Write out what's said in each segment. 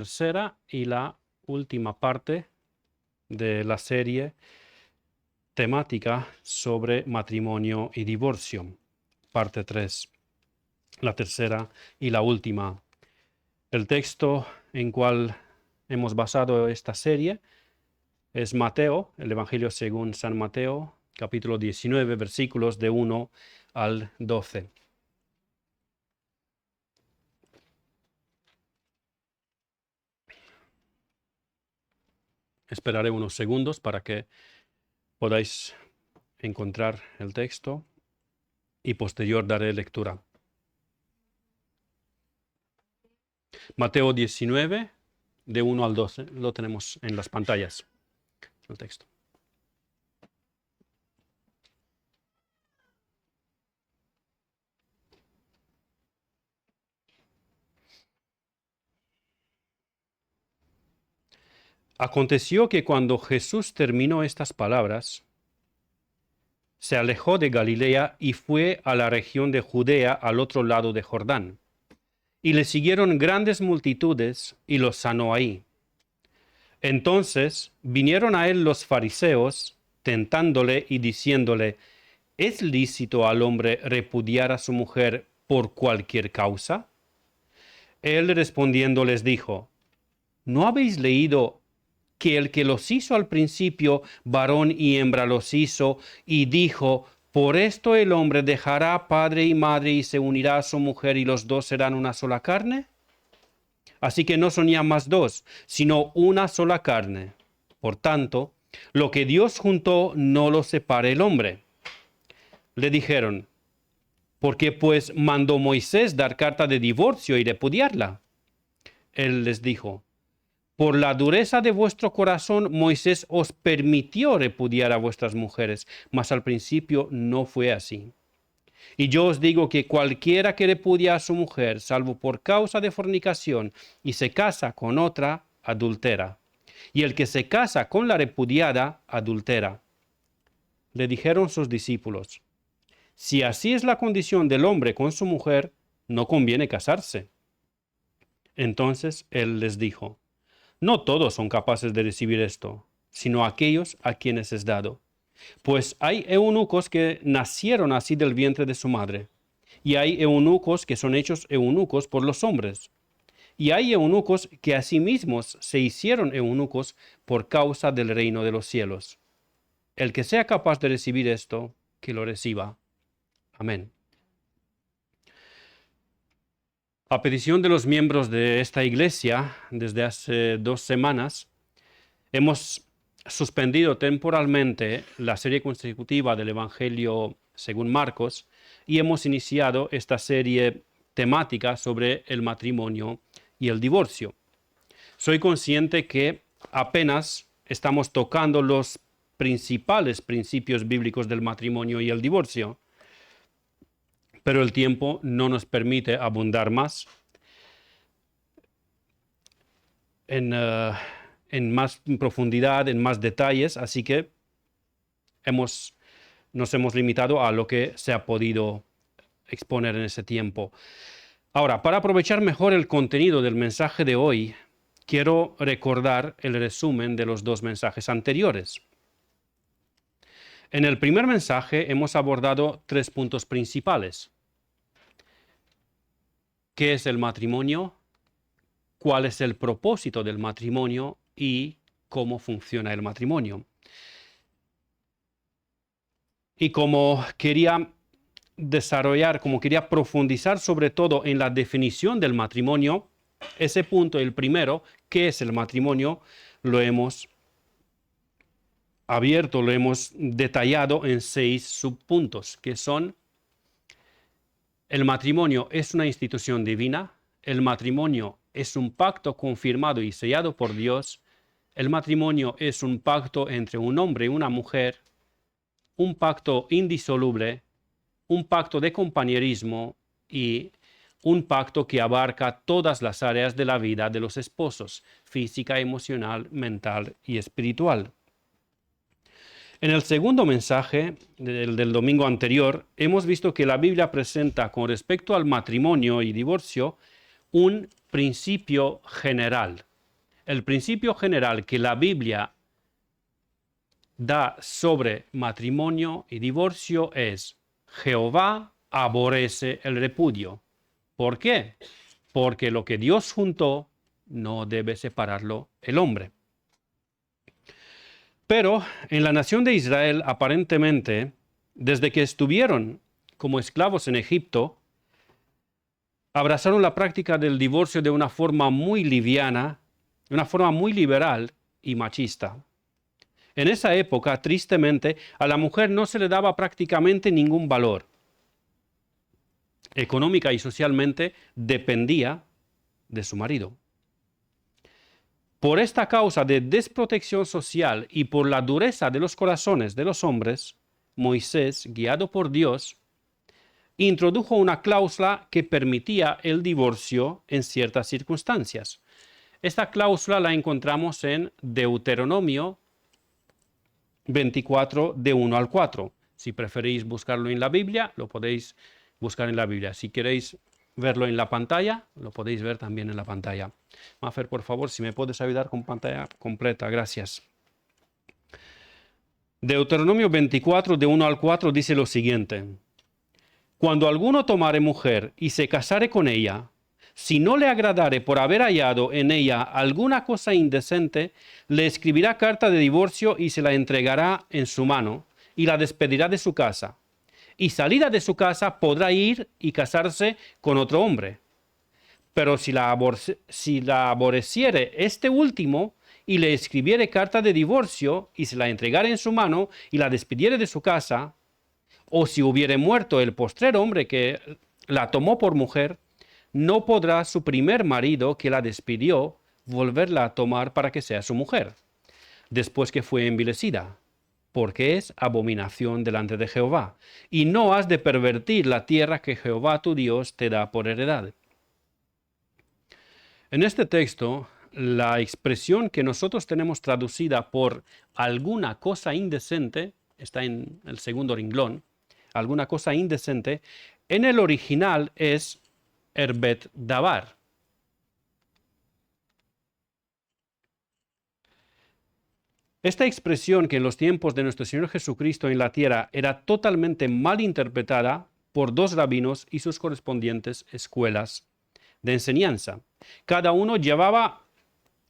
Tercera y la última parte de la serie temática sobre matrimonio y divorcio, parte 3, la tercera y la última. El texto en cual hemos basado esta serie es Mateo, el Evangelio según San Mateo, capítulo 19, versículos de 1 al 12. Esperaré unos segundos para que podáis encontrar el texto y posterior daré lectura. Mateo 19, de 1 al 12, lo tenemos en las pantallas, el texto. Aconteció que cuando Jesús terminó estas palabras, se alejó de Galilea y fue a la región de Judea al otro lado de Jordán. Y le siguieron grandes multitudes y los sanó ahí. Entonces vinieron a él los fariseos, tentándole y diciéndole: ¿es lícito al hombre repudiar a su mujer por cualquier causa? Él respondiendo les dijo: ¿no habéis leído que el que los hizo al principio, varón y hembra los hizo, y dijo: por esto el hombre dejará padre y madre y se unirá a su mujer y los dos serán una sola carne? Así que no son ya más dos, sino una sola carne. Por tanto, lo que Dios juntó no lo separe el hombre. Le dijeron: ¿por qué pues mandó Moisés dar carta de divorcio y repudiarla? Él les dijo: por la dureza de vuestro corazón, Moisés os permitió repudiar a vuestras mujeres, mas al principio no fue así. Y yo os digo que cualquiera que repudia a su mujer, salvo por causa de fornicación, y se casa con otra, adultera. Y el que se casa con la repudiada, adultera. Le dijeron sus discípulos: si así es la condición del hombre con su mujer, no conviene casarse. Entonces él les dijo: no todos son capaces de recibir esto, sino aquellos a quienes es dado. Pues hay eunucos que nacieron así del vientre de su madre, y hay eunucos que son hechos eunucos por los hombres, y hay eunucos que asimismo se hicieron eunucos por causa del reino de los cielos. El que sea capaz de recibir esto, que lo reciba. Amén. A petición de los miembros de esta iglesia, desde hace 2 semanas, hemos suspendido temporalmente la serie consecutiva del Evangelio según Marcos y hemos iniciado esta serie temática sobre el matrimonio y el divorcio. Soy consciente que apenas estamos tocando los principales principios bíblicos del matrimonio y el divorcio, pero el tiempo no nos permite abundar más en más profundidad, en más detalles, así que nos hemos limitado a lo que se ha podido exponer en ese tiempo. Ahora, para aprovechar mejor el contenido del mensaje de hoy, quiero recordar el resumen de los 2 mensajes anteriores. En el primer mensaje hemos abordado 3 puntos principales. ¿Qué es el matrimonio? ¿Cuál es el propósito del matrimonio? Y cómo funciona el matrimonio. Y como quería profundizar sobre todo en la definición del matrimonio, ese punto, el primero, ¿qué es el matrimonio?, lo hemos abierto, lo hemos detallado en 6 subpuntos, que son: el matrimonio es una institución divina, el matrimonio es un pacto confirmado y sellado por Dios, el matrimonio es un pacto entre un hombre y una mujer, un pacto indisoluble, un pacto de compañerismo y un pacto que abarca todas las áreas de la vida de los esposos: física, emocional, mental y espiritual. En el segundo mensaje del domingo anterior, hemos visto que la Biblia presenta con respecto al matrimonio y divorcio un principio general, el principio general que la Biblia da sobre matrimonio y divorcio es: Jehová aborrece el repudio. ¿Por qué? Porque lo que Dios juntó no debe separarlo el hombre. Pero en la nación de Israel, aparentemente, desde que estuvieron como esclavos en Egipto, abrazaron la práctica del divorcio de una forma muy liviana, de una forma muy liberal y machista. En esa época, tristemente, a la mujer no se le daba prácticamente ningún valor. Económica y socialmente dependía de su marido. Por esta causa de desprotección social y por la dureza de los corazones de los hombres, Moisés, guiado por Dios, introdujo una cláusula que permitía el divorcio en ciertas circunstancias. Esta cláusula la encontramos en Deuteronomio 24, de 1 al 4. Si preferís buscarlo en la Biblia, lo podéis buscar en la Biblia. Si queréis verlo en la pantalla, lo podéis ver también en la pantalla. Mafer, por favor, si me puedes ayudar con pantalla completa, gracias. Deuteronomio 24, de 1 al 4, dice lo siguiente: Cuando alguno tomare mujer y se casare con ella, si no le agradare por haber hallado en ella alguna cosa indecente, le escribirá carta de divorcio y se la entregará en su mano, y la despedirá de su casa. Y salida de su casa podrá ir y casarse con otro hombre. Pero si la aborreciere este último, y le escribiere carta de divorcio, y se la entregare en su mano, y la despidiere de su casa, o si hubiere muerto el postrer hombre que la tomó por mujer, no podrá su primer marido que la despidió volverla a tomar para que sea su mujer, después que fue envilecida, porque es abominación delante de Jehová, y no has de pervertir la tierra que Jehová tu Dios te da por heredad. En este texto, la expresión que nosotros tenemos traducida por alguna cosa indecente, está en el segundo renglón, alguna cosa indecente, en el original es Herbet Davar. Esta expresión, que en los tiempos de nuestro Señor Jesucristo en la tierra era totalmente mal interpretada por dos rabinos y sus correspondientes escuelas de enseñanza. Cada uno llevaba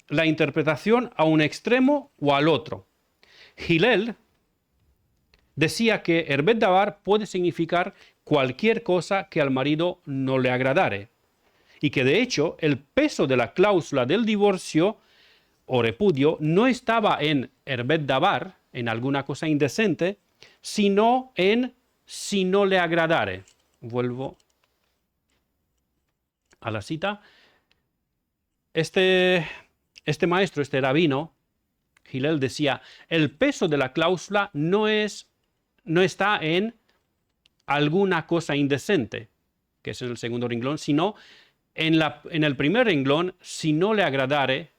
la interpretación a un extremo o al otro. Hillel decía que Herbet Davar puede significar cualquier cosa que al marido no le agradare, y que de hecho el peso de la cláusula del divorcio o repudio no estaba en Herbet Davar, en alguna cosa indecente, sino en si no le agradare. Vuelvo a la cita. Este maestro, este rabino, Hillel, decía: el peso de la cláusula no está en alguna cosa indecente, que es en el segundo renglón, sino en el primer renglón, si no le agradare.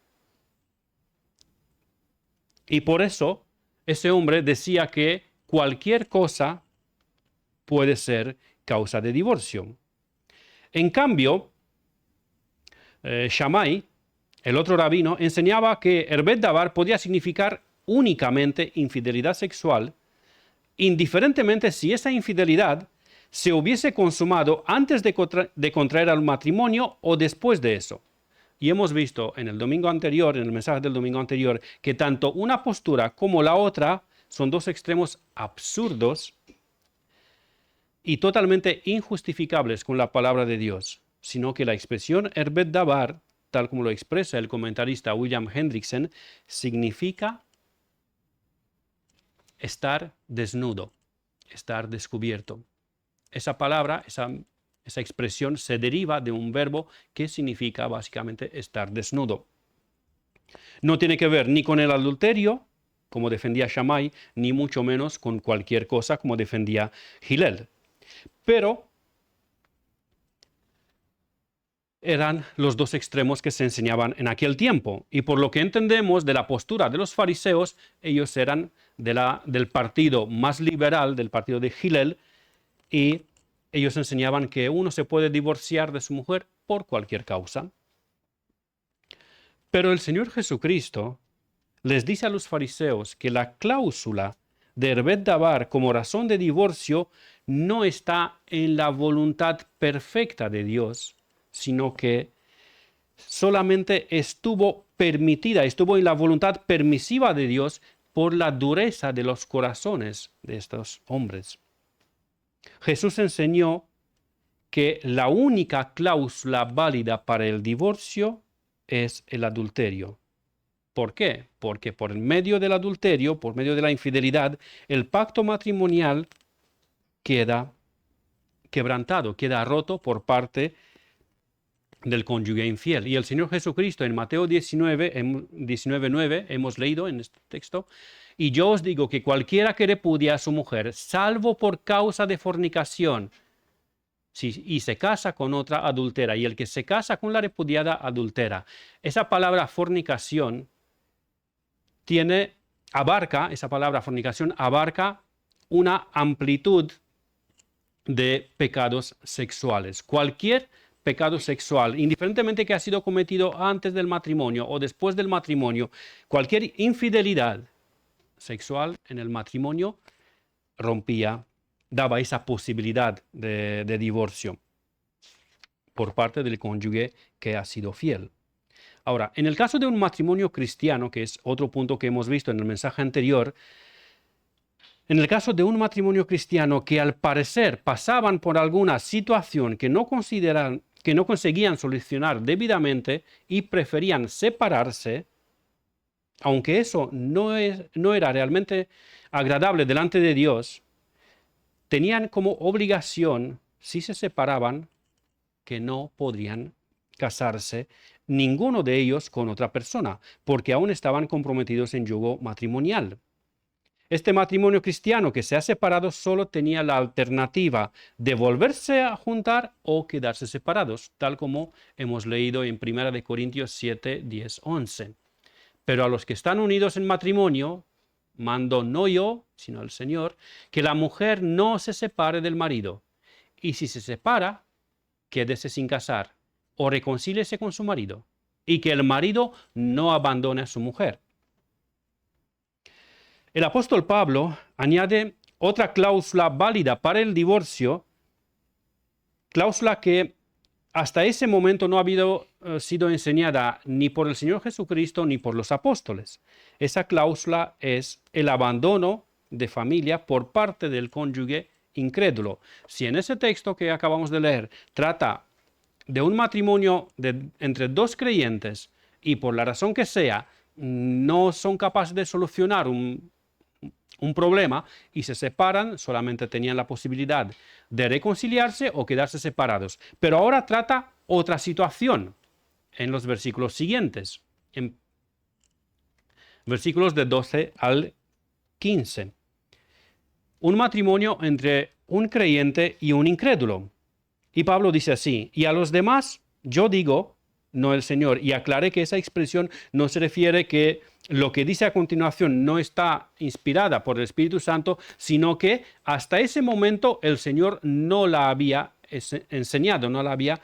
Y por eso ese hombre decía que cualquier cosa puede ser causa de divorcio. En cambio, Shammai, el otro rabino, enseñaba que Herbet Davar podía significar únicamente infidelidad sexual, indiferentemente si esa infidelidad se hubiese consumado antes de contraer el matrimonio o después de eso. Y hemos visto en el domingo anterior, en el mensaje del domingo anterior, que tanto una postura como la otra son dos extremos absurdos y totalmente injustificables con la palabra de Dios, sino que la expresión Herbet Davar, tal como lo expresa el comentarista William Hendrickson, significa estar desnudo, estar descubierto. Esa palabra, esa expresión se deriva de un verbo que significa básicamente estar desnudo. No tiene que ver ni con el adulterio, como defendía Shammai, ni mucho menos con cualquier cosa, como defendía Hillel. Pero eran los dos extremos que se enseñaban en aquel tiempo. Y por lo que entendemos de la postura de los fariseos, ellos eran del partido más liberal, del partido de Hillel, y ellos enseñaban que uno se puede divorciar de su mujer por cualquier causa. Pero el Señor Jesucristo les dice a los fariseos que la cláusula de Herbet Dabar como razón de divorcio no está en la voluntad perfecta de Dios, sino que solamente estuvo permitida, estuvo en la voluntad permisiva de Dios por la dureza de los corazones de estos hombres. Jesús enseñó que la única cláusula válida para el divorcio es el adulterio. ¿Por qué? Porque por medio del adulterio, por medio de la infidelidad, el pacto matrimonial queda quebrantado, queda roto por parte del cónyuge infiel. Y el Señor Jesucristo en Mateo 19:9 hemos leído en este texto, y yo os digo que cualquiera que repudia a su mujer, salvo por causa de fornicación, y se casa con otra adultera, y el que se casa con la repudiada adultera. Esa palabra fornicación esa palabra fornicación abarca una amplitud de pecados sexuales. Cualquier pecado sexual, indiferentemente que ha sido cometido antes del matrimonio o después del matrimonio, cualquier infidelidad sexual en el matrimonio daba esa posibilidad de divorcio por parte del cónyuge que ha sido fiel. Ahora, en el caso de un matrimonio cristiano, que es otro punto que hemos visto en el mensaje anterior, en el caso de un matrimonio cristiano que al parecer pasaban por alguna situación que no conseguían solucionar debidamente y preferían separarse, aunque eso no era realmente agradable delante de Dios, tenían como obligación, si se separaban, que no podrían casarse ninguno de ellos con otra persona, porque aún estaban comprometidos en yugo matrimonial. Este matrimonio cristiano que se ha separado solo tenía la alternativa de volverse a juntar o quedarse separados, tal como hemos leído en 1 Corintios 7, 10, 11. Pero a los que están unidos en matrimonio, mando no yo, sino el Señor, que la mujer no se separe del marido. Y si se separa, quédese sin casar o reconcíliese con su marido. Y que el marido no abandone a su mujer. El apóstol Pablo añade otra cláusula válida para el divorcio, cláusula que hasta ese momento no ha sido enseñada ni por el Señor Jesucristo ni por los apóstoles. Esa cláusula es el abandono de familia por parte del cónyuge incrédulo. Si en ese texto que acabamos de leer trata de un matrimonio entre dos creyentes y por la razón que sea no son capaces de solucionar un problema y se separan, solamente tenían la posibilidad de reconciliarse o quedarse separados. Pero ahora trata otra situación en los versículos siguientes, en versículos de 12 al 15. Un matrimonio entre un creyente y un incrédulo. Y Pablo dice así: y a los demás yo digo, no el Señor. Y aclaré que esa expresión no se refiere que lo que dice a continuación no está inspirada por el Espíritu Santo, sino que hasta ese momento el Señor no la había enseñado, no la había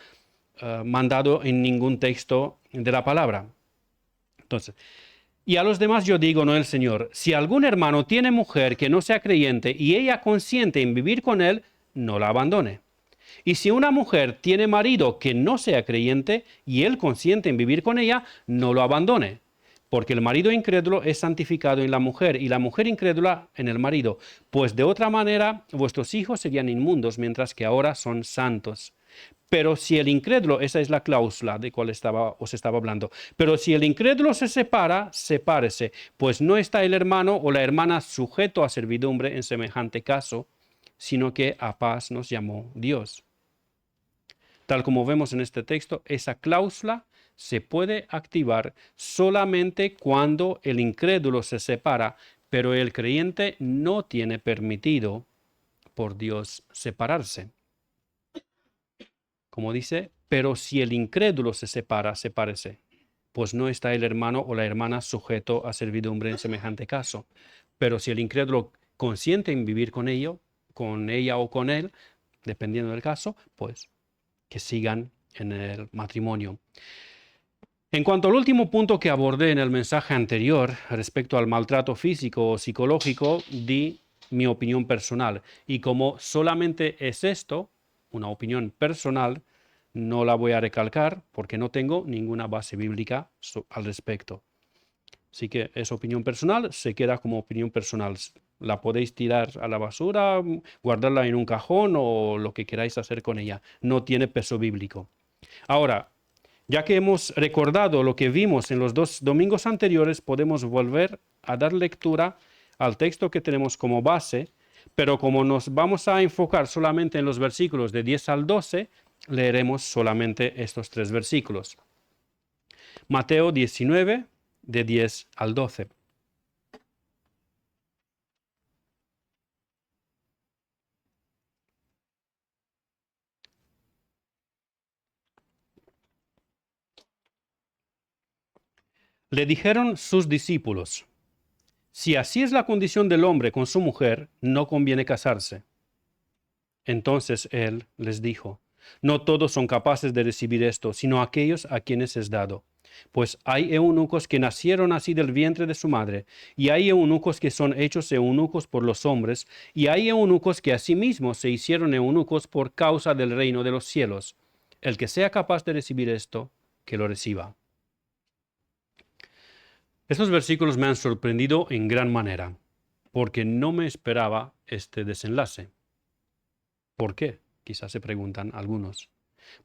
mandado en ningún texto de la palabra. Entonces, y a los demás yo digo, no el Señor, si algún hermano tiene mujer que no sea creyente y ella consiente en vivir con él, no la abandone. Y si una mujer tiene marido que no sea creyente y él consiente en vivir con ella, no lo abandone. Porque el marido incrédulo es santificado en la mujer y la mujer incrédula en el marido. Pues de otra manera vuestros hijos serían inmundos, mientras que ahora son santos. Pero si el incrédulo, esa es la cláusula de cual os estaba hablando, pero si el incrédulo se separa, sepárese, pues no está el hermano o la hermana sujeto a servidumbre en semejante caso, sino que a paz nos llamó Dios. Tal como vemos en este texto, esa cláusula se puede activar solamente cuando el incrédulo se separa, pero el creyente no tiene permitido por Dios separarse. Como dice, pero si el incrédulo se separa, sepárese, pues no está el hermano o la hermana sujeto a servidumbre en semejante caso. Pero si el incrédulo consiente en vivir con ella o con él, dependiendo del caso, pues que sigan en el matrimonio. En cuanto al último punto que abordé en el mensaje anterior respecto al maltrato físico o psicológico, di mi opinión personal. Y como solamente es esto, una opinión personal, no la voy a recalcar porque no tengo ninguna base bíblica al respecto. Así que es opinión personal, se queda como opinión personal. La podéis tirar a la basura, guardarla en un cajón o lo que queráis hacer con ella. No tiene peso bíblico. Ahora, ya que hemos recordado lo que vimos en los 2 domingos anteriores, podemos volver a dar lectura al texto que tenemos como base, pero como nos vamos a enfocar solamente en los versículos de 10 al 12, leeremos solamente estos 3 versículos. Mateo 19, de 10 al 12. Le dijeron sus discípulos: si así es la condición del hombre con su mujer, no conviene casarse. Entonces él les dijo: no todos son capaces de recibir esto, sino aquellos a quienes es dado. Pues hay eunucos que nacieron así del vientre de su madre, y hay eunucos que son hechos eunucos por los hombres, y hay eunucos que asimismo se hicieron eunucos por causa del reino de los cielos. El que sea capaz de recibir esto, que lo reciba. Estos versículos me han sorprendido en gran manera, porque no me esperaba este desenlace. ¿Por qué? Quizás se preguntan algunos.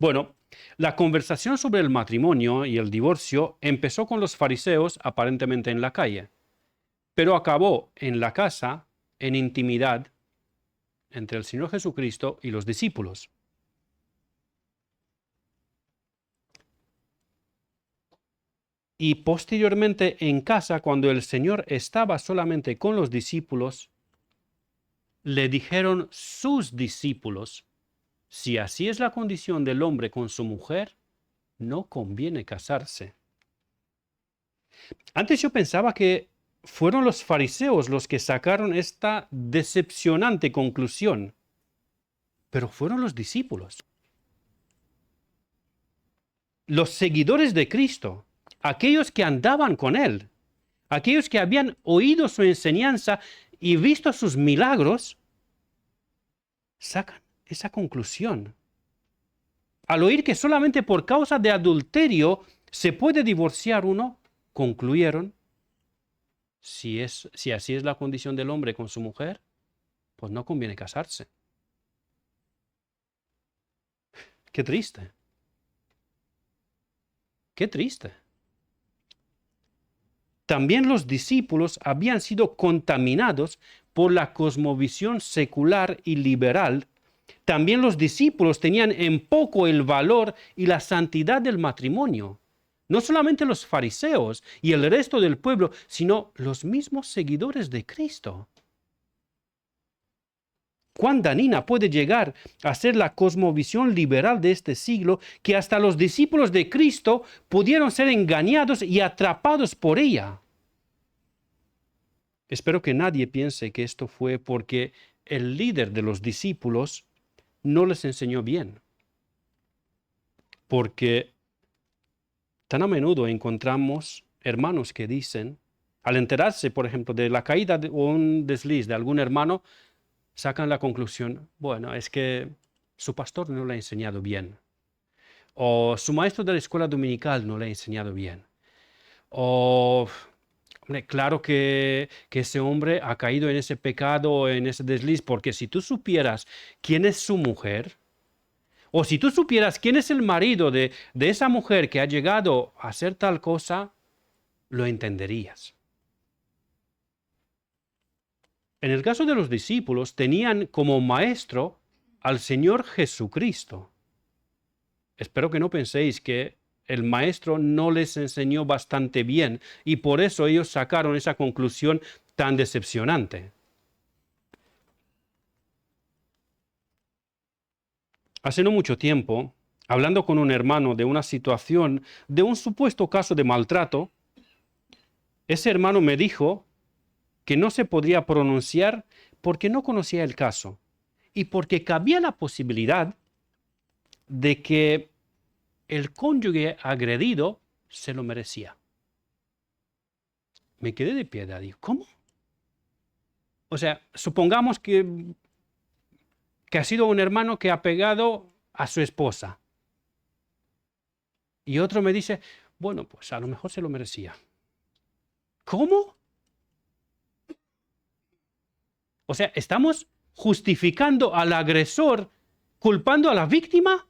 Bueno, la conversación sobre el matrimonio y el divorcio empezó con los fariseos aparentemente en la calle, pero acabó en la casa, en intimidad, entre el Señor Jesucristo y los discípulos. Y posteriormente en casa, cuando el Señor estaba solamente con los discípulos, le dijeron sus discípulos: si así es la condición del hombre con su mujer, no conviene casarse. Antes yo pensaba que fueron los fariseos los que sacaron esta decepcionante conclusión, pero fueron los discípulos, los seguidores de Cristo, aquellos que andaban con Él, aquellos que habían oído su enseñanza y visto sus milagros, sacan esa conclusión. Al oír que solamente por causa de adulterio se puede divorciar uno, concluyeron: si así es la condición del hombre con su mujer, pues no conviene casarse. Qué triste. Qué triste. También los discípulos habían sido contaminados por la cosmovisión secular y liberal. También los discípulos tenían en poco el valor y la santidad del matrimonio. No solamente los fariseos y el resto del pueblo, sino los mismos seguidores de Cristo. Cuán dañina puede llegar a ser la cosmovisión liberal de este siglo, que hasta los discípulos de Cristo pudieron ser engañados y atrapados por ella. Espero que nadie piense que esto fue porque el líder de los discípulos no les enseñó bien. Porque tan a menudo encontramos hermanos que dicen, al enterarse, por ejemplo, de la caída o un desliz de algún hermano, sacan la conclusión: bueno, es que su pastor no le ha enseñado bien. O su maestro de la escuela dominical no le ha enseñado bien. O, hombre, claro que ese hombre ha caído en ese pecado, en ese desliz, porque si tú supieras quién es su mujer, o si tú supieras quién es el marido de esa mujer que ha llegado a hacer tal cosa, lo entenderías. En el caso de los discípulos, tenían como maestro al Señor Jesucristo. Espero que no penséis que el maestro no les enseñó bastante bien y por eso ellos sacaron esa conclusión tan decepcionante. Hace no mucho tiempo, hablando con un hermano de una situación, de un supuesto caso de maltrato, ese hermano me dijo que no se podría pronunciar porque no conocía el caso y porque cabía la posibilidad de que el cónyuge agredido se lo merecía. Me quedé de piedra, digo, ¿cómo? O sea, supongamos que ha sido un hermano que ha pegado a su esposa. Y otro me dice, bueno, pues a lo mejor se lo merecía. ¿Cómo? O sea, ¿estamos justificando al agresor, culpando a la víctima?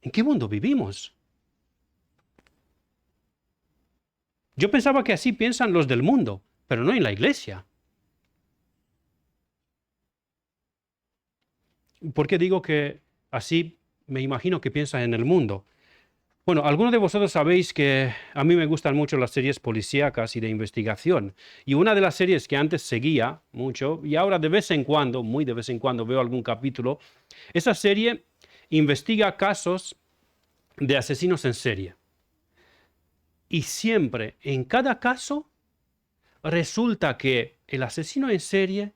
¿En qué mundo vivimos? Yo pensaba que así piensan los del mundo, pero no en la iglesia. ¿Por qué digo que así me imagino que piensan en el mundo? Bueno, algunos de vosotros sabéis que a mí me gustan mucho las series policíacas y de investigación. Y una de las series que antes seguía mucho, y ahora de vez en cuando, muy de vez en cuando veo algún capítulo, esa serie investiga casos de asesinos en serie. Y siempre, en cada caso, resulta que el asesino en serie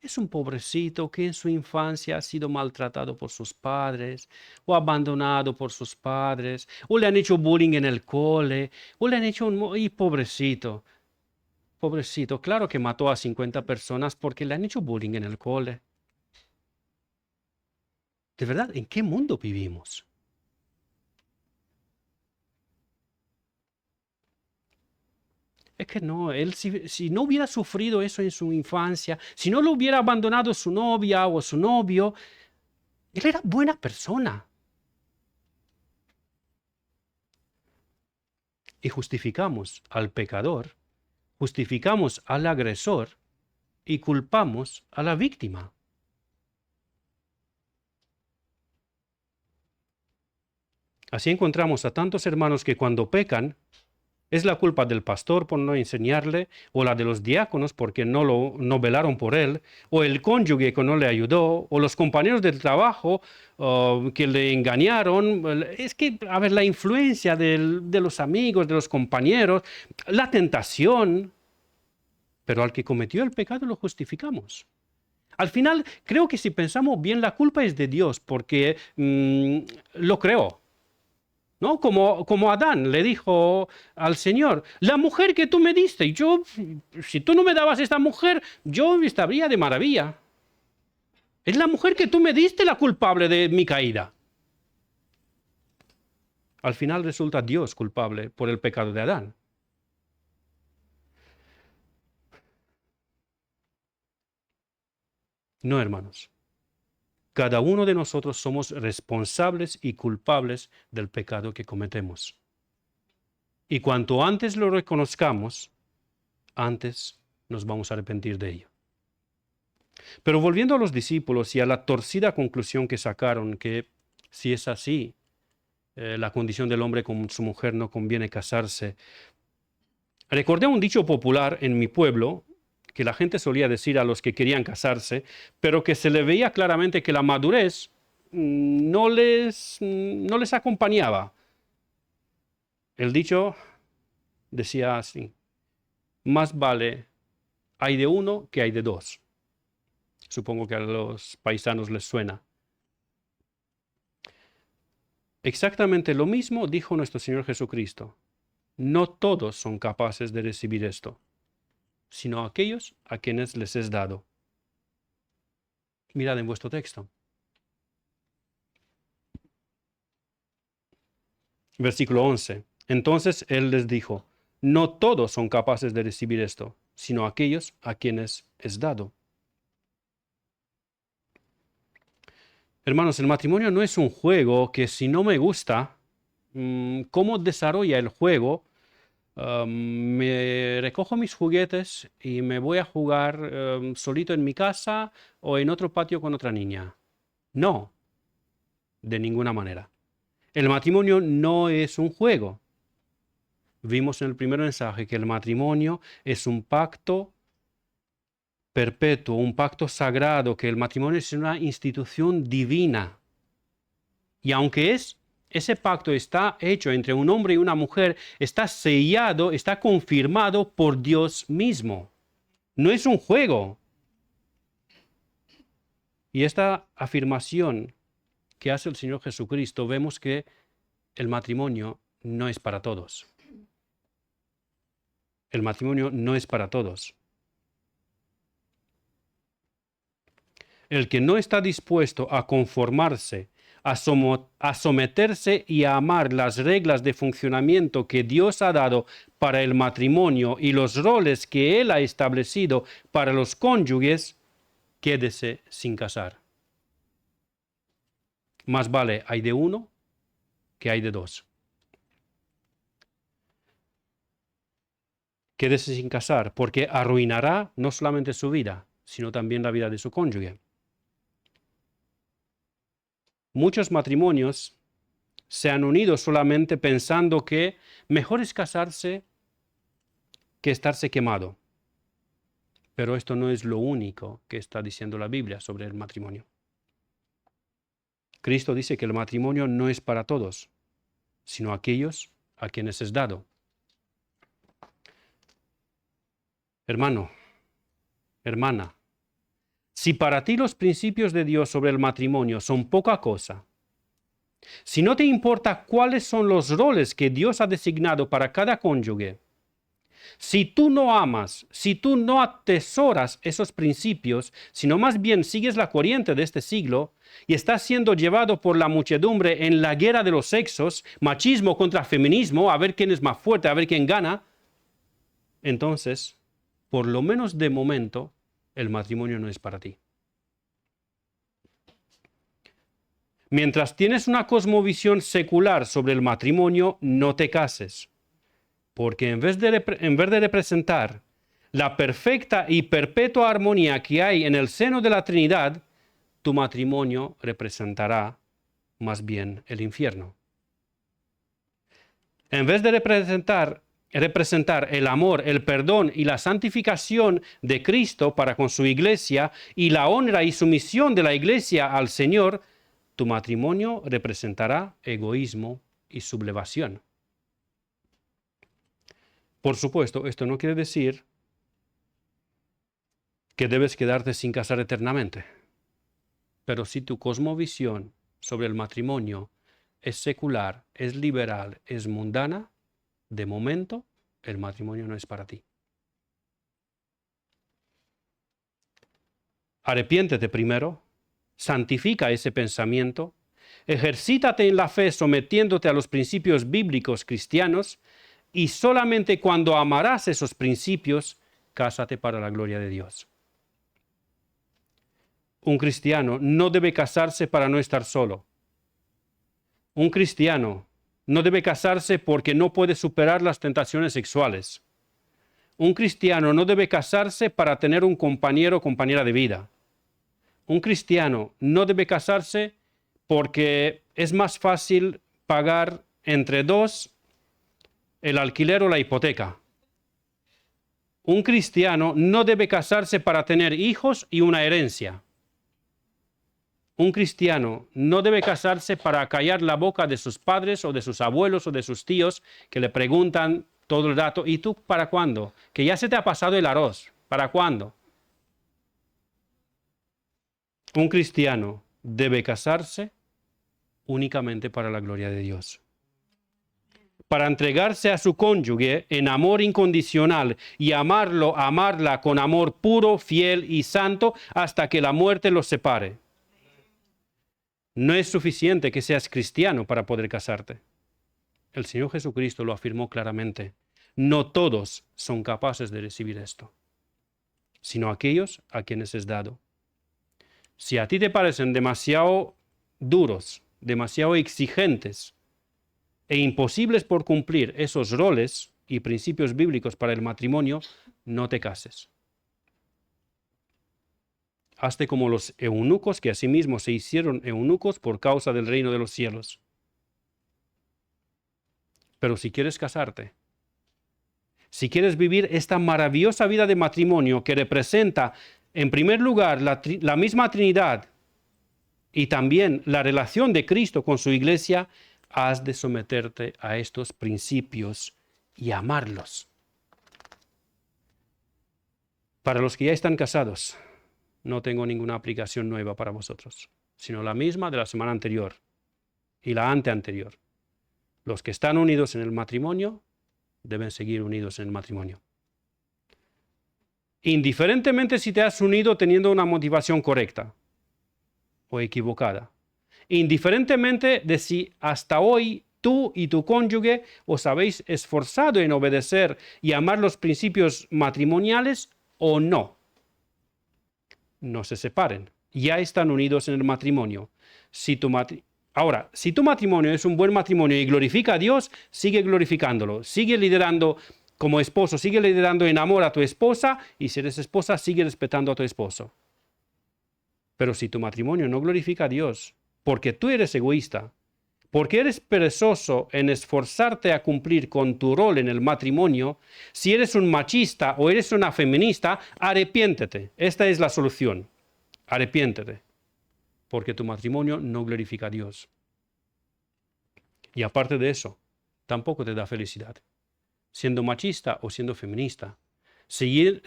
es un pobrecito que en su infancia ha sido maltratado por sus padres, o abandonado por sus padres, o le han hecho bullying en el cole, o le han hecho un... Y pobrecito, pobrecito, claro que mató a 50 personas porque le han hecho bullying en el cole. De verdad, ¿en qué mundo vivimos? Es que no, él si no hubiera sufrido eso en su infancia, si no lo hubiera abandonado su novia o su novio, él era buena persona. Y justificamos al pecador, justificamos al agresor y culpamos a la víctima. Así encontramos a tantos hermanos que cuando pecan, es la culpa del pastor por no enseñarle, o la de los diáconos porque no velaron por él, o el cónyuge que no le ayudó, o los compañeros del trabajo que le engañaron. Es que, a ver, la influencia de los amigos, de los compañeros, la tentación, pero al que cometió el pecado lo justificamos. Al final, creo que si pensamos bien, la culpa es de Dios porque lo creó. ¿No? Como Adán le dijo al Señor, la mujer que tú me diste, si tú no me dabas esta mujer, yo estaría de maravilla. Es la mujer que tú me diste la culpable de mi caída. Al final resulta Dios culpable por el pecado de Adán. No, hermanos. Cada uno de nosotros somos responsables y culpables del pecado que cometemos. Y cuanto antes lo reconozcamos, antes nos vamos a arrepentir de ello. Pero volviendo a los discípulos y a la torcida conclusión que sacaron, que si es así, la condición del hombre con su mujer no conviene casarse. Recordé un dicho popular en mi pueblo, que la gente solía decir a los que querían casarse, pero que se le veía claramente que la madurez no les acompañaba. El dicho decía así: más vale hay de uno que hay de dos. Supongo que a los paisanos les suena. Exactamente lo mismo dijo nuestro Señor Jesucristo. No todos son capaces de recibir esto, sino aquellos a quienes les es dado. Mirad en vuestro texto. Versículo 11. Entonces Él les dijo, no todos son capaces de recibir esto, sino aquellos a quienes es dado. Hermanos, el matrimonio no es un juego que si no me gusta, cómo desarrolla el juego, me recojo mis juguetes y me voy a jugar solito en mi casa o en otro patio con otra niña. No, de ninguna manera. El matrimonio no es un juego. Vimos en el primer mensaje que el matrimonio es un pacto perpetuo, un pacto sagrado, que el matrimonio es una institución divina. Y aunque ese pacto está hecho entre un hombre y una mujer, está sellado, está confirmado por Dios mismo. No es un juego. Y esta afirmación que hace el Señor Jesucristo, vemos que el matrimonio no es para todos. El matrimonio no es para todos. El que no está dispuesto a conformarse, a someterse y a amar las reglas de funcionamiento que Dios ha dado para el matrimonio y los roles que Él ha establecido para los cónyuges, quédese sin casar. Más vale hay de uno que hay de dos. Quédese sin casar, porque arruinará no solamente su vida, sino también la vida de su cónyuge. Muchos matrimonios se han unido solamente pensando que mejor es casarse que estarse quemado. Pero esto no es lo único que está diciendo la Biblia sobre el matrimonio. Cristo dice que el matrimonio no es para todos, sino aquellos a quienes es dado. Hermano, hermana, si para ti los principios de Dios sobre el matrimonio son poca cosa, si no te importa cuáles son los roles que Dios ha designado para cada cónyuge, si tú no amas, si tú no atesoras esos principios, sino más bien sigues la corriente de este siglo y estás siendo llevado por la muchedumbre en la guerra de los sexos, machismo contra feminismo, a ver quién es más fuerte, a ver quién gana, entonces, por lo menos de momento, el matrimonio no es para ti. Mientras tienes una cosmovisión secular sobre el matrimonio, no te cases. Porque en vez de representar la perfecta y perpetua armonía que hay en el seno de la Trinidad, tu matrimonio representará más bien el infierno. En vez de representar el amor, el perdón y la santificación de Cristo para con su iglesia y la honra y sumisión de la iglesia al Señor, tu matrimonio representará egoísmo y sublevación. Por supuesto, esto no quiere decir que debes quedarte sin casar eternamente. Pero si tu cosmovisión sobre el matrimonio es secular, es liberal, es mundana, de momento el matrimonio no es para ti. Arrepiéntete primero, santifica ese pensamiento, ejercítate en la fe sometiéndote a los principios bíblicos cristianos y solamente cuando amarás esos principios, cásate para la gloria de Dios. Un cristiano no debe casarse para no estar solo. Un cristiano no debe casarse porque no puede superar las tentaciones sexuales. Un cristiano no debe casarse para tener un compañero o compañera de vida. Un cristiano no debe casarse porque es más fácil pagar entre dos el alquiler o la hipoteca. Un cristiano no debe casarse para tener hijos y una herencia. Un cristiano no debe casarse para callar la boca de sus padres o de sus abuelos o de sus tíos que le preguntan todo el rato, ¿y tú para cuándo? Que ya se te ha pasado el arroz. ¿Para cuándo? Un cristiano debe casarse únicamente para la gloria de Dios. Para entregarse a su cónyuge en amor incondicional y amarla con amor puro, fiel y santo hasta que la muerte los separe. No es suficiente que seas cristiano para poder casarte. El Señor Jesucristo lo afirmó claramente. No todos son capaces de recibir esto, sino aquellos a quienes es dado. Si a ti te parecen demasiado duros, demasiado exigentes e imposibles por cumplir esos roles y principios bíblicos para el matrimonio, no te cases. Hazte como los eunucos que asimismo se hicieron eunucos por causa del reino de los cielos. Pero si quieres casarte, si quieres vivir esta maravillosa vida de matrimonio que representa, en primer lugar, la misma Trinidad y también la relación de Cristo con su iglesia, has de someterte a estos principios y amarlos. Para los que ya están casados, no tengo ninguna aplicación nueva para vosotros, sino la misma de la semana anterior y la anteanterior. Los que están unidos en el matrimonio deben seguir unidos en el matrimonio. Indiferentemente si te has unido teniendo una motivación correcta o equivocada. Indiferentemente de si hasta hoy tú y tu cónyuge os habéis esforzado en obedecer y amar los principios matrimoniales o no. No se separen. Ya están unidos en el matrimonio. Ahora, si tu matrimonio es un buen matrimonio y glorifica a Dios, sigue glorificándolo. Sigue liderando como esposo, sigue liderando en amor a tu esposa, y si eres esposa, sigue respetando a tu esposo. Pero si tu matrimonio no glorifica a Dios, porque tú eres egoísta, porque eres perezoso en esforzarte a cumplir con tu rol en el matrimonio, si eres un machista o eres una feminista, arrepiéntete. Esta es la solución. Arrepiéntete, porque tu matrimonio no glorifica a Dios. Y aparte de eso, tampoco te da felicidad. Siendo machista o siendo feminista, seguir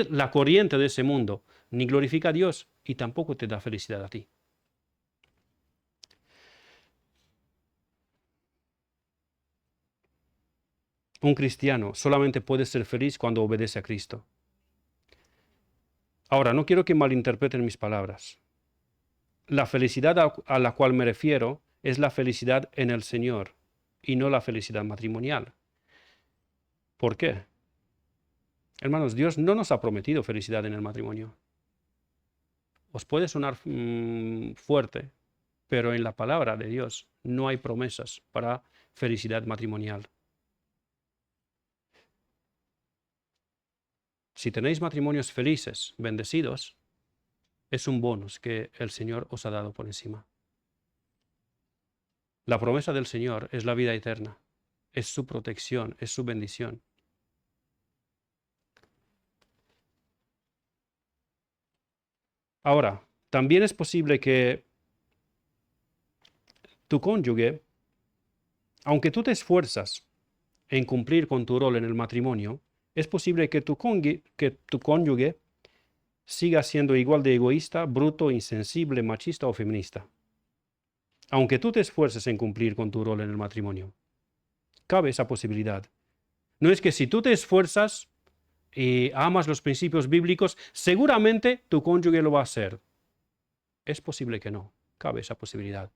la corriente de ese mundo ni glorifica a Dios y tampoco te da felicidad a ti. Un cristiano solamente puede ser feliz cuando obedece a Cristo. Ahora, no quiero que malinterpreten mis palabras. La felicidad a la cual me refiero es la felicidad en el Señor y no la felicidad matrimonial. ¿Por qué? Hermanos, Dios no nos ha prometido felicidad en el matrimonio. Os puede sonar fuerte, pero en la palabra de Dios no hay promesas para felicidad matrimonial. Si tenéis matrimonios felices, bendecidos, es un bonus que el Señor os ha dado por encima. La promesa del Señor es la vida eterna, es su protección, es su bendición. Ahora, también es posible que tu cónyuge, aunque tú te esfuerzas en cumplir con tu rol en el matrimonio, es posible que tu cónyuge siga siendo igual de egoísta, bruto, insensible, machista o feminista. Aunque tú te esfuerces en cumplir con tu rol en el matrimonio, cabe esa posibilidad. No es que si tú te esfuerzas y amas los principios bíblicos, seguramente tu cónyuge lo va a hacer. Es posible que no, cabe esa posibilidad.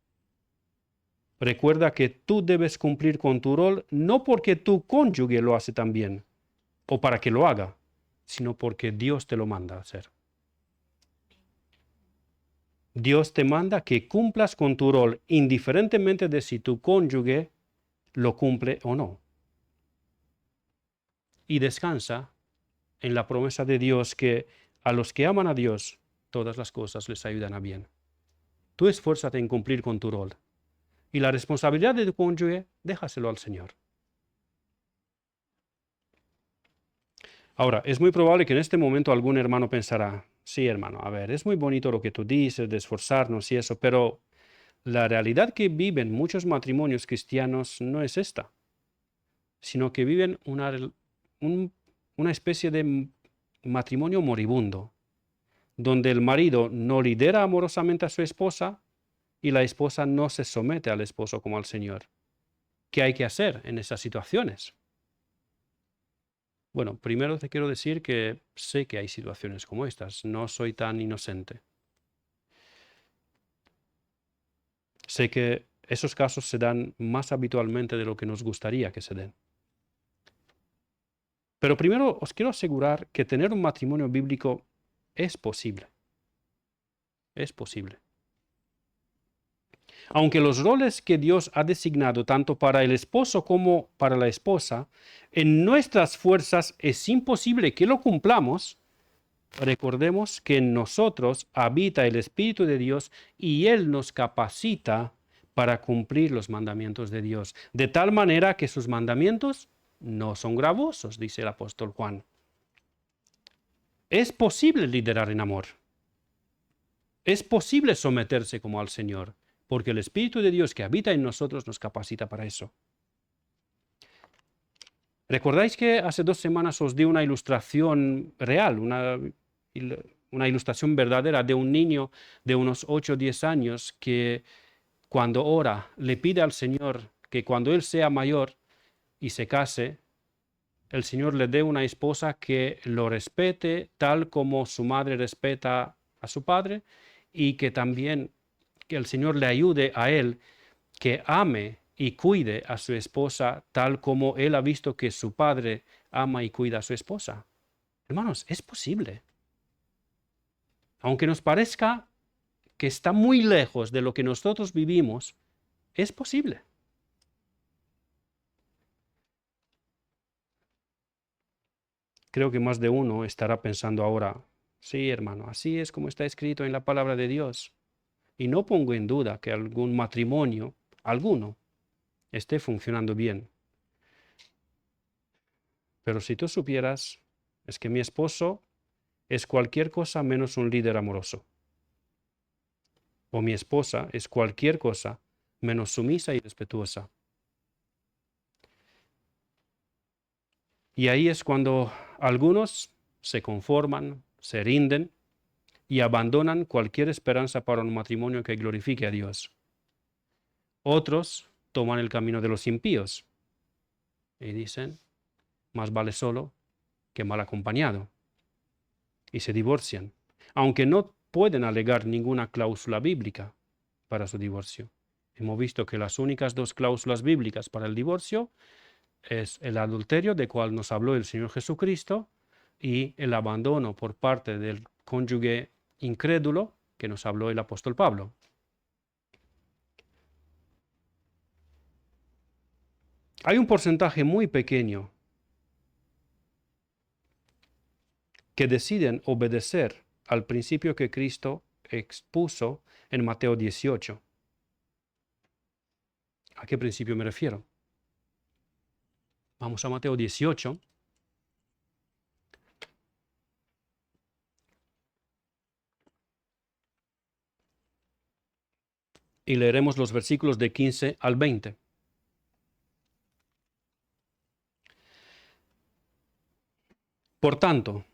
Recuerda que tú debes cumplir con tu rol no porque tu cónyuge lo hace tan bien o para que lo haga, sino porque Dios te lo manda a hacer. Dios te manda que cumplas con tu rol indiferentemente de si tu cónyuge lo cumple o no. Y descansa en la promesa de Dios que a los que aman a Dios, todas las cosas les ayudan a bien. Tú esfuérzate en cumplir con tu rol. Y la responsabilidad de tu cónyuge, déjaselo al Señor. Ahora, es muy probable que en este momento algún hermano pensará, sí, hermano, a ver, es muy bonito lo que tú dices de esforzarnos y eso, pero la realidad que viven muchos matrimonios cristianos no es esta, sino que viven una especie de matrimonio moribundo, donde el marido no lidera amorosamente a su esposa y la esposa no se somete al esposo como al Señor. ¿Qué hay que hacer en esas situaciones? Bueno, primero te quiero decir que sé que hay situaciones como estas, no soy tan inocente. Sé que esos casos se dan más habitualmente de lo que nos gustaría que se den. Pero primero os quiero asegurar que tener un matrimonio bíblico es posible. Es posible. Aunque los roles que Dios ha designado tanto para el esposo como para la esposa, en nuestras fuerzas es imposible que lo cumplamos, recordemos que en nosotros habita el Espíritu de Dios y Él nos capacita para cumplir los mandamientos de Dios, de tal manera que sus mandamientos no son gravosos, dice el apóstol Juan. Es posible liderar en amor. Es posible someterse como al Señor, porque el Espíritu de Dios que habita en nosotros nos capacita para eso. ¿Recordáis que hace 2 semanas os di una ilustración real, una ilustración verdadera de un niño de unos 8 o 10 años que cuando ora le pide al Señor que cuando él sea mayor y se case, el Señor le dé una esposa que lo respete tal como su madre respeta a su padre, y que también que el Señor le ayude a él que ame y cuide a su esposa tal como él ha visto que su padre ama y cuida a su esposa. Hermanos, es posible. Aunque nos parezca que está muy lejos de lo que nosotros vivimos, es posible. Creo que más de uno estará pensando ahora, sí, hermano, así es como está escrito en la palabra de Dios. Y no pongo en duda que algún matrimonio, alguno, esté funcionando bien. Pero si tú supieras, es que mi esposo es cualquier cosa menos un líder amoroso. O mi esposa es cualquier cosa menos sumisa y respetuosa. Y ahí es cuando algunos se conforman, se rinden y abandonan cualquier esperanza para un matrimonio que glorifique a Dios. Otros toman el camino de los impíos y dicen, más vale solo que mal acompañado. Y se divorcian, aunque no pueden alegar ninguna cláusula bíblica para su divorcio. Hemos visto que las únicas dos cláusulas bíblicas para el divorcio es el adulterio, de cual nos habló el Señor Jesucristo, y el abandono por parte del cónyuge incrédulo, que nos habló el apóstol Pablo. Hay un porcentaje muy pequeño que deciden obedecer al principio que Cristo expuso en Mateo 18. ¿A qué principio me refiero? Vamos a Mateo 18. Y leeremos los versículos de 15 al 20. Por tanto,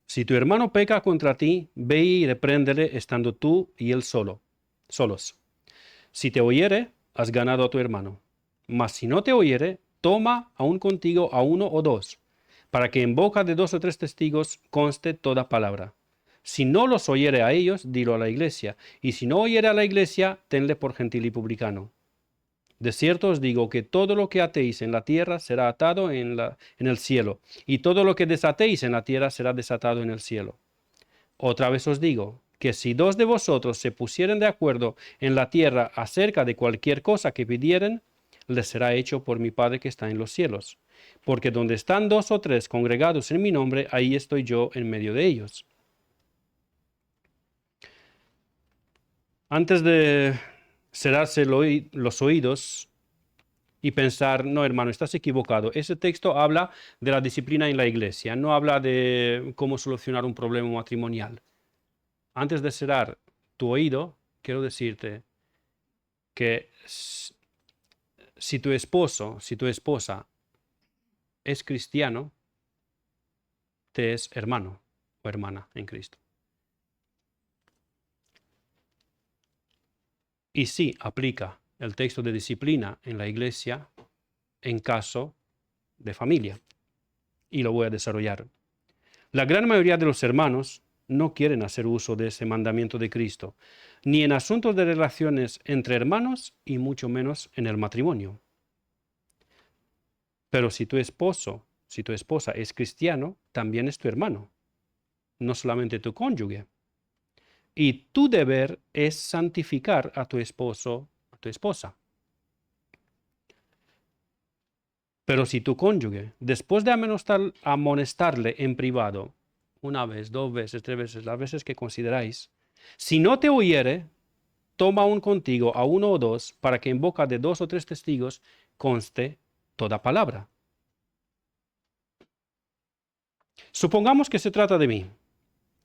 si tu hermano peca contra ti, ve y repréndele estando tú y él solos. Si te oyere, has ganado a tu hermano. Mas si no te oyere, toma aún contigo a uno o dos, para que en boca de 2 o 3 testigos conste toda palabra. Si no los oyere a ellos, dilo a la iglesia, y si no oyere a la iglesia, tenle por gentil y publicano. De cierto os digo que todo lo que atéis en la tierra será atado en el cielo, y todo lo que desatéis en la tierra será desatado en el cielo. Otra vez os digo, que si 2 de vosotros se pusieren de acuerdo en la tierra acerca de cualquier cosa que pidieren, les será hecho por mi Padre que está en los cielos. Porque donde están 2 o 3 congregados en mi nombre, ahí estoy yo en medio de ellos. Antes de cerrarse los oídos y pensar, no, hermano, estás equivocado. Ese texto habla de la disciplina en la iglesia, no habla de cómo solucionar un problema matrimonial. Antes de cerrar tu oído, quiero decirte que si tu esposo, si tu esposa es cristiano, te es hermano o hermana en Cristo. Y sí aplica el texto de disciplina en la iglesia en caso de familia. Y lo voy a desarrollar. La gran mayoría de los hermanos no quieren hacer uso de ese mandamiento de Cristo, ni en asuntos de relaciones entre hermanos y mucho menos en el matrimonio. Pero si tu esposo, si tu esposa es cristiano, también es tu hermano, no solamente tu cónyuge. Y tu deber es santificar a tu esposo, a tu esposa. Pero si tu cónyuge, después de amonestarle en privado, 1 vez, 2 veces, 3 veces, las veces que consideráis, si no te oyere, toma aún contigo a 1 o 2, para que en boca de 2 o 3 testigos conste toda palabra. Supongamos que se trata de mí.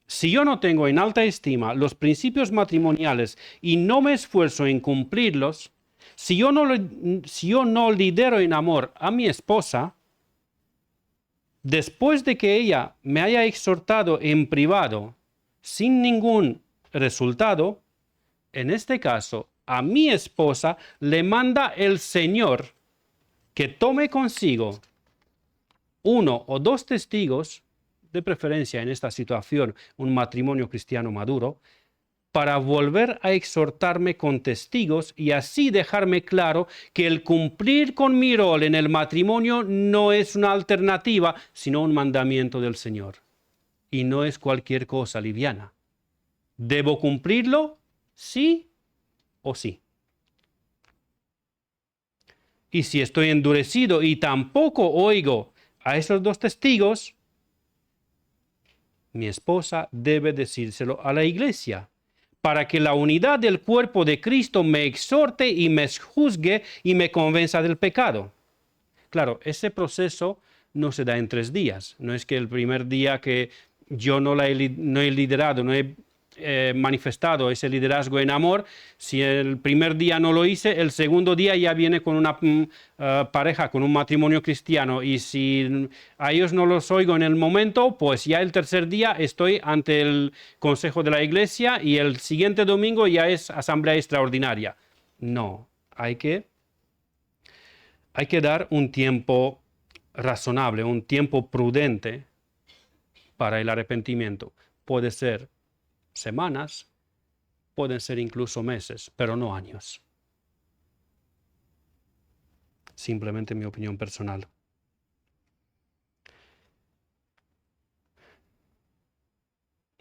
Si yo no tengo en alta estima los principios matrimoniales y no me esfuerzo en cumplirlos, si yo no lidero en amor a mi esposa, después de que ella me haya exhortado en privado sin ningún resultado, en este caso a mi esposa, le manda el Señor que tome consigo uno o dos testigos, de preferencia en esta situación un matrimonio cristiano maduro, para volver a exhortarme con testigos y así dejarme claro que el cumplir con mi rol en el matrimonio no es una alternativa, sino un mandamiento del Señor. Y no es cualquier cosa liviana. ¿Debo cumplirlo? Sí o sí. Y si estoy endurecido y tampoco oigo a esos dos testigos, mi esposa debe decírselo a la iglesia, para que la unidad del cuerpo de Cristo me exhorte y me juzgue y me convenza del pecado. Claro, ese proceso no se da en 3 días. No es que el primer día que yo no he liderado, no he manifestado ese liderazgo en amor, si el primer día no lo hice, el segundo día ya viene con una pareja, con un matrimonio cristiano, y si a ellos no los oigo en el momento, pues ya el tercer día estoy ante el consejo de la iglesia y el siguiente domingo ya es asamblea extraordinaria. No, hay que dar un tiempo razonable, un tiempo prudente para el arrepentimiento. Puede ser semanas, pueden ser incluso meses, pero no años. Simplemente mi opinión personal.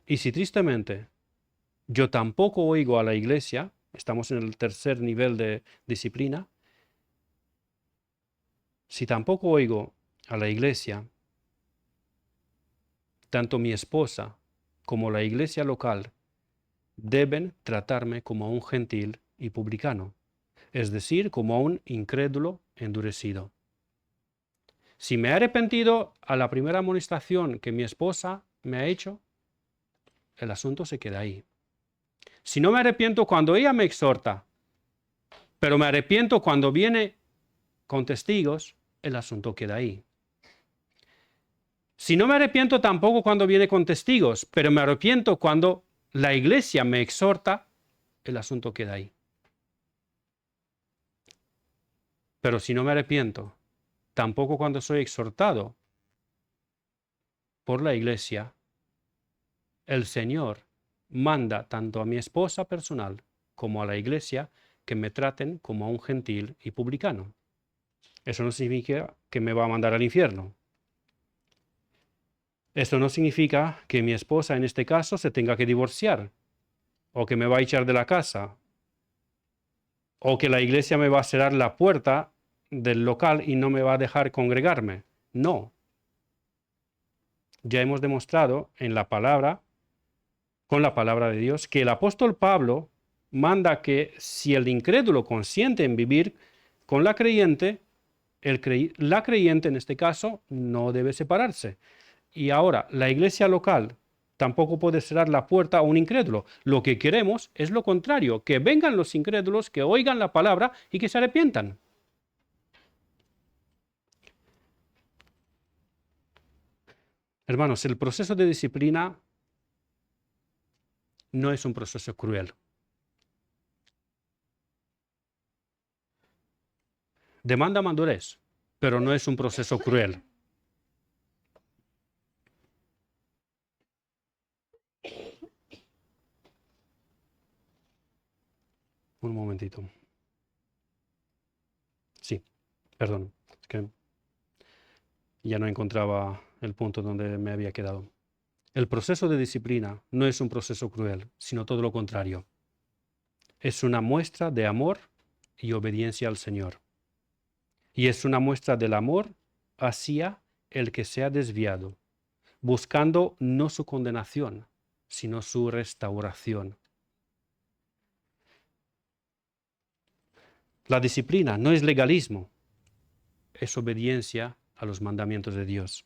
Y si tristemente yo tampoco oigo a la iglesia, estamos en el tercer nivel de disciplina, si tampoco oigo a la iglesia, tanto mi esposa como la iglesia local deben tratarme como a un gentil y publicano, es decir, como a un incrédulo endurecido. Si me he arrepentido a la primera amonestación que mi esposa me ha hecho, el asunto se queda ahí. Si no me arrepiento cuando ella me exhorta, pero me arrepiento cuando viene con testigos, el asunto queda ahí. Si no me arrepiento tampoco cuando viene con testigos, pero me arrepiento cuando la iglesia me exhorta, el asunto queda ahí. Pero si no me arrepiento, tampoco cuando soy exhortado por la iglesia, el Señor manda tanto a mi esposa personal como a la iglesia que me traten como a un gentil y publicano. Eso no significa que me va a mandar al infierno. Esto no significa que mi esposa en este caso se tenga que divorciar, o que me va a echar de la casa, o que la iglesia me va a cerrar la puerta del local y no me va a dejar congregarme. No. Ya hemos demostrado en la palabra, con la palabra de Dios, que el apóstol Pablo manda que si el incrédulo consiente en vivir con la creyente, la creyente en este caso no debe separarse. Y ahora, la iglesia local tampoco puede cerrar la puerta a un incrédulo. Lo que queremos es lo contrario, que vengan los incrédulos, que oigan la palabra y que se arrepientan. Hermanos, el proceso de disciplina no es un proceso cruel. Demanda madurez, pero no es un proceso cruel. Un momentito. Sí, perdón, es que ya no encontraba el punto donde me había quedado. El proceso de disciplina no es un proceso cruel, sino todo lo contrario. Es una muestra de amor y obediencia al Señor. Y es una muestra del amor hacia el que se ha desviado, buscando no su condenación, sino su restauración. La disciplina no es legalismo, es obediencia a los mandamientos de Dios.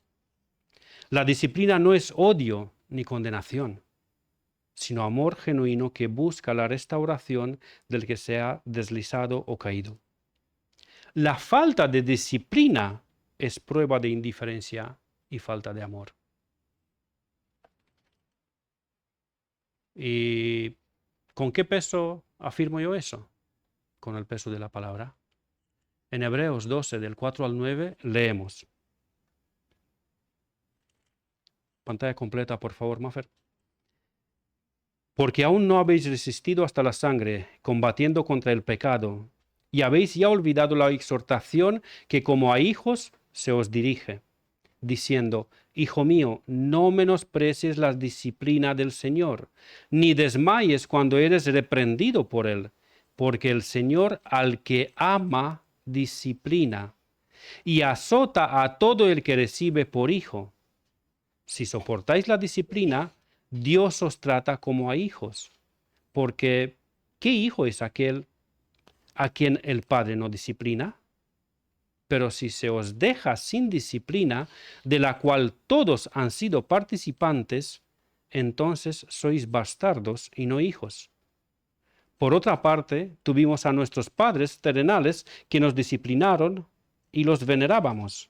La disciplina no es odio ni condenación, sino amor genuino que busca la restauración del que se ha deslizado o caído. La falta de disciplina es prueba de indiferencia y falta de amor. ¿Y con qué peso afirmo yo eso? con el peso de la palabra. En Hebreos 12, del 4 al 9, leemos. Pantalla completa, por favor, Maffer. Porque aún no habéis resistido hasta la sangre, combatiendo contra el pecado, y habéis ya olvidado la exhortación que como a hijos se os dirige, diciendo, Hijo mío, no menosprecies la disciplina del Señor, ni desmayes cuando eres reprendido por él, porque el Señor al que ama disciplina, y azota a todo el que recibe por hijo. Si soportáis la disciplina, Dios os trata como a hijos, porque ¿qué hijo es aquel a quien el Padre no disciplina? Pero si se os deja sin disciplina, de la cual todos han sido participantes, entonces sois bastardos y no hijos. Por otra parte, tuvimos a nuestros padres terrenales que nos disciplinaron y los venerábamos.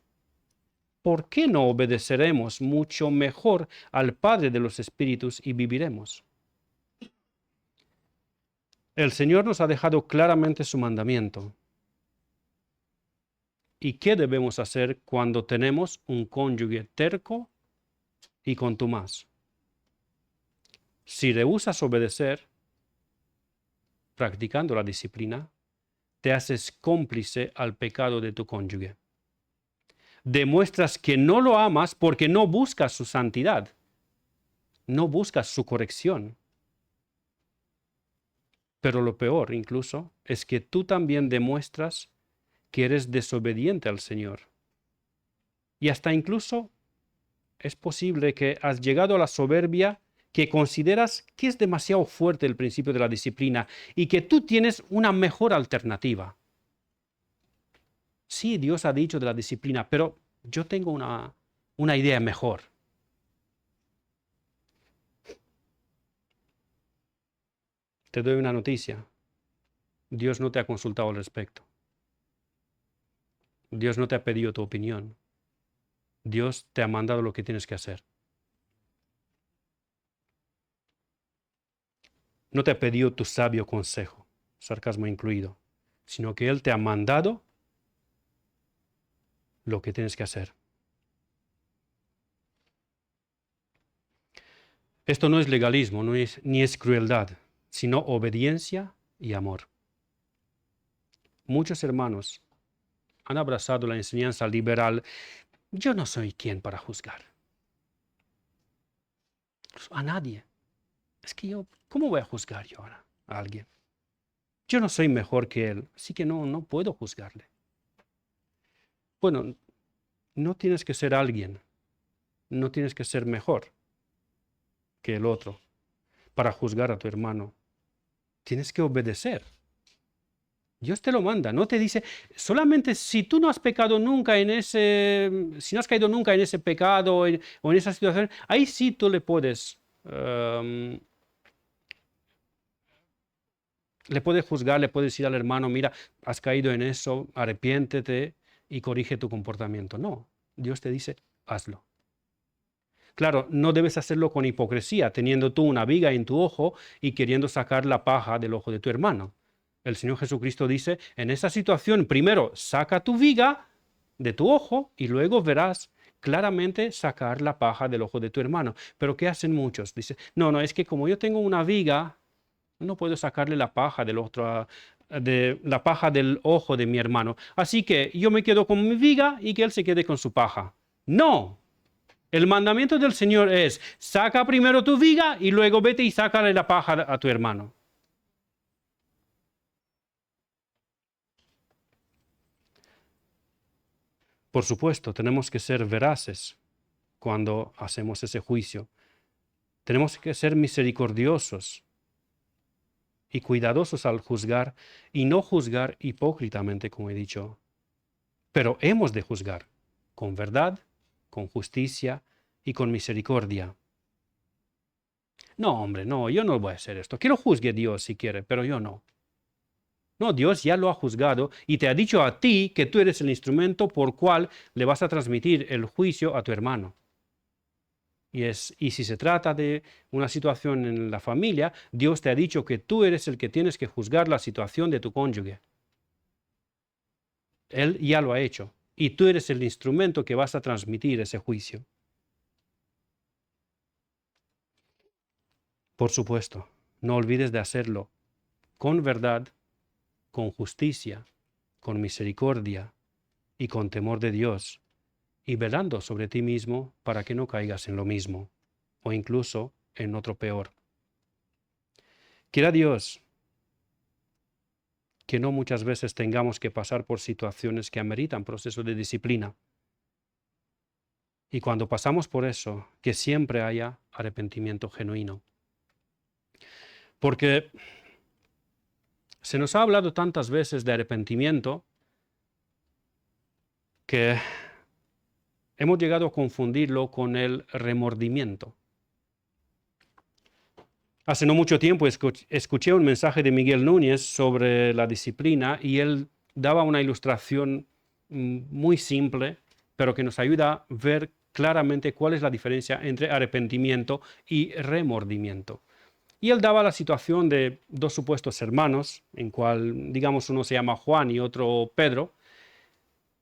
¿Por qué no obedeceremos mucho mejor al Padre de los Espíritus y viviremos? El Señor nos ha dejado claramente su mandamiento. ¿Y qué debemos hacer cuando tenemos un cónyuge terco y contumaz? Si rehusas obedecer, practicando la disciplina, te haces cómplice al pecado de tu cónyuge. Demuestras que no lo amas porque no buscas su santidad, no buscas su corrección. Pero lo peor incluso es que tú también demuestras que eres desobediente al Señor. Y hasta incluso es posible que has llegado a la soberbia que consideras que es demasiado fuerte el principio de la disciplina y que tú tienes una mejor alternativa. Sí, Dios ha dicho de la disciplina, pero yo tengo una idea mejor. Te doy una noticia. Dios no te ha consultado al respecto. Dios no te ha pedido tu opinión. Dios te ha mandado lo que tienes que hacer. No te ha pedido tu sabio consejo, sarcasmo incluido, sino que Él te ha mandado lo que tienes que hacer. Esto no es legalismo, ni es crueldad, sino obediencia y amor. Muchos hermanos han abrazado la enseñanza liberal. Yo no soy quien para juzgar a nadie. Es que ¿cómo voy a juzgar yo ahora a alguien? Yo no soy mejor que él, así que no puedo juzgarle. Bueno, no tienes que ser alguien, no tienes que ser mejor que el otro para juzgar a tu hermano. Tienes que obedecer. Dios te lo manda, no te dice, solamente si tú no has pecado nunca si no has caído nunca en ese pecado o en esa situación, ahí sí tú le puedes juzgar, le puedes decir al hermano, mira, has caído en eso, arrepiéntete y corrige tu comportamiento. No, Dios te dice, hazlo. Claro, no debes hacerlo con hipocresía, teniendo tú una viga en tu ojo y queriendo sacar la paja del ojo de tu hermano. El Señor Jesucristo dice, en esa situación, primero saca tu viga de tu ojo y luego verás claramente sacar la paja del ojo de tu hermano. Pero ¿qué hacen muchos? Dice, no, es que como yo tengo una viga, no puedo sacarle la paja la paja del ojo de mi hermano. Así que yo me quedo con mi viga y que él se quede con su paja. No. El mandamiento del Señor es, saca primero tu viga y luego vete y sácale la paja a tu hermano. Por supuesto, tenemos que ser veraces cuando hacemos ese juicio. Tenemos que ser misericordiosos y cuidadosos al juzgar y no juzgar hipócritamente, como he dicho. Pero hemos de juzgar con verdad, con justicia y con misericordia. No, hombre, no, yo no voy a hacer esto. Que lo juzgue Dios si quiere, pero yo no. No, Dios ya lo ha juzgado y te ha dicho a ti que tú eres el instrumento por cual le vas a transmitir el juicio a tu hermano. Y si se trata de una situación en la familia, Dios te ha dicho que tú eres el que tienes que juzgar la situación de tu cónyuge. Él ya lo ha hecho. Y tú eres el instrumento que vas a transmitir ese juicio. Por supuesto, no olvides de hacerlo con verdad, con justicia, con misericordia y con temor de Dios, y velando sobre ti mismo para que no caigas en lo mismo, o incluso en otro peor. Quiera Dios que no muchas veces tengamos que pasar por situaciones que ameritan procesos de disciplina. Y cuando pasamos por eso, que siempre haya arrepentimiento genuino. Porque se nos ha hablado tantas veces de arrepentimiento que hemos llegado a confundirlo con el remordimiento. Hace no mucho tiempo escuché un mensaje de Miguel Núñez sobre la disciplina y él daba una ilustración muy simple, pero que nos ayuda a ver claramente cuál es la diferencia entre arrepentimiento y remordimiento. Y él daba la situación de dos supuestos hermanos, en cual, digamos, uno se llama Juan y otro Pedro,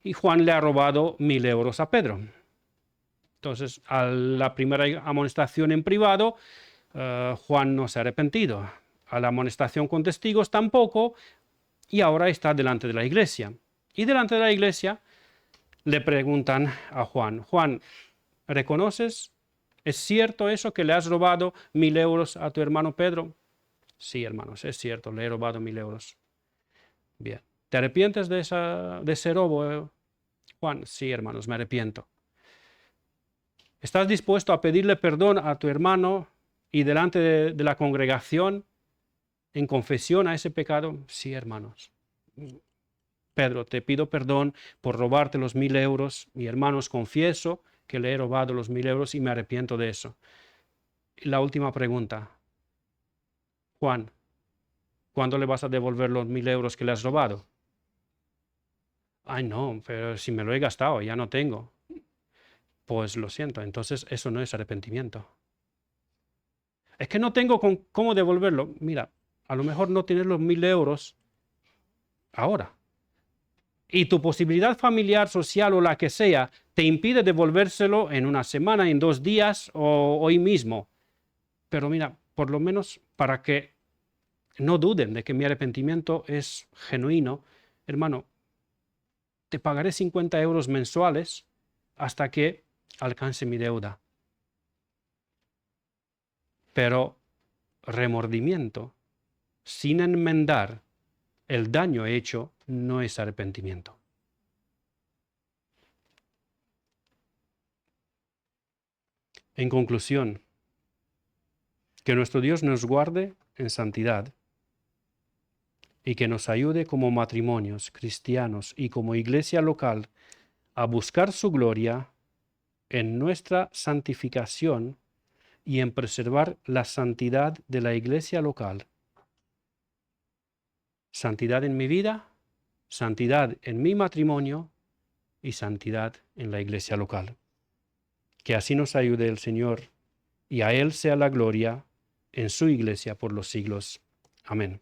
y Juan le ha robado 1.000 euros a Pedro. Entonces, a la primera amonestación en privado, Juan no se ha arrepentido. A la amonestación con testigos tampoco, y ahora está delante de la iglesia. Y delante de la iglesia le preguntan a Juan, Juan, ¿reconoces? ¿Es cierto eso que le has robado 1.000 euros a tu hermano Pedro? Sí, hermanos, es cierto, le he robado 1.000 euros. Bien. ¿Te arrepientes de ese robo, Juan? Sí, hermanos, me arrepiento. ¿Estás dispuesto a pedirle perdón a tu hermano y delante de la congregación en confesión a ese pecado? Sí, hermanos. Pedro, te pido perdón por robarte los 1.000 euros. Mi hermanos, confieso que le he robado los 1.000 euros y me arrepiento de eso. Y la última pregunta. Juan, ¿cuándo le vas a devolver los 1.000 euros que le has robado? Ay, no, pero si me lo he gastado, ya no tengo. Pues lo siento, entonces eso no es arrepentimiento. Es que no tengo cómo devolverlo. Mira, a lo mejor no tienes los 1.000 euros ahora. Y tu posibilidad familiar, social o la que sea, te impide devolvérselo en una semana, en 2 días o hoy mismo. Pero mira, por lo menos para que no duden de que mi arrepentimiento es genuino, hermano, te pagaré 50 euros mensuales hasta que alcance mi deuda. Pero remordimiento, sin enmendar el daño hecho, no es arrepentimiento. En conclusión, que nuestro Dios nos guarde en santidad y que nos ayude como matrimonios cristianos y como iglesia local a buscar su gloria en nuestra santificación y en preservar la santidad de la iglesia local. Santidad en mi vida, santidad en mi matrimonio y santidad en la iglesia local. Que así nos ayude el Señor y a Él sea la gloria en su iglesia por los siglos. Amén.